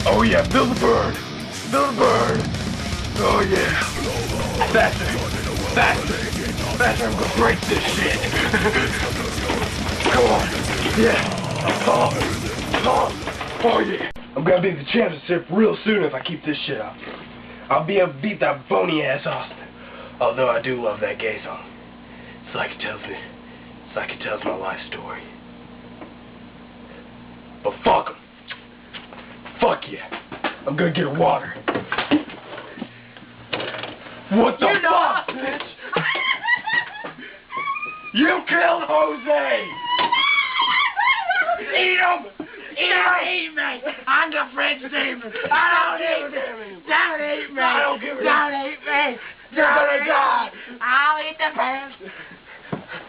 Oh yeah, feel the burn. Feel the burn. Oh yeah. Faster. Faster. Faster, I'm gonna break this shit. Come on. Yeah. Oh yeah. I'm gonna beat the championship real soon if I keep this shit up. I'll be able to beat that bony ass Austin. Although I do love that gay song. It's like it tells my life story. But fuck him. Fuck yeah. I'm gonna get water. What the fuck, bitch? You killed Jose! Eat him! Eat me! I'm the French demon! I don't eat me! Don't eat me! I don't give a Don't eat me! You're gonna die! I'll eat the pants!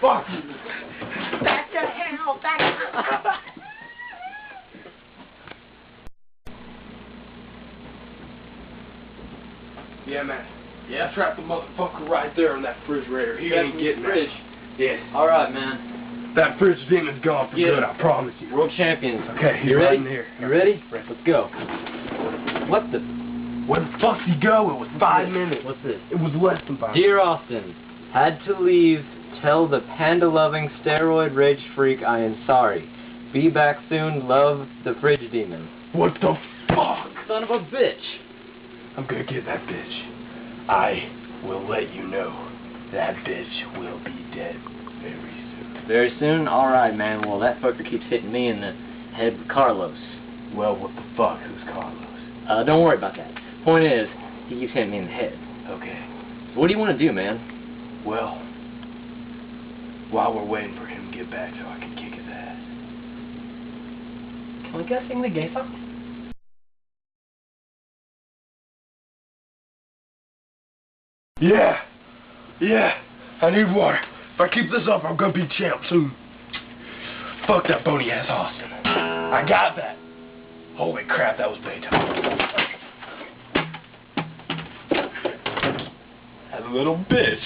Fuck you! Back to hell! Back to hell! Yeah, man. Yeah, trap the motherfucker right there in that refrigerator. He ain't getting fridge. Yeah. Alright, man. That fridge demon's gone for good, I promise you. World champions. Okay, you ready? Right in here. You ready? Let's go. What the? Where the fuck's he go? It was 5 minutes. What's this? It was less than 5 minutes. Dear Austin, had to leave. Tell the panda-loving steroid rage freak I am sorry. Be back soon. Love, the fridge demon. What the fuck? Son of a bitch. I'm gonna get that bitch. I will let you know that bitch will be dead very soon. Very soon? Alright, man. Well, that fucker keeps hitting me in the head with Carlos. Well, what the fuck? Who's Carlos? Don't worry about that. Point is, he keeps hitting me in the head. Okay. So what do you want to do, man? Well, while we're waiting for him to get back so I can kick his ass. Can we go sing the gay song? Yeah. Yeah. I need water. If I keep this up, I'm gonna be champ soon. Fuck that bony ass Austin. I got that. Holy crap, that was Beethoven. That little bitch.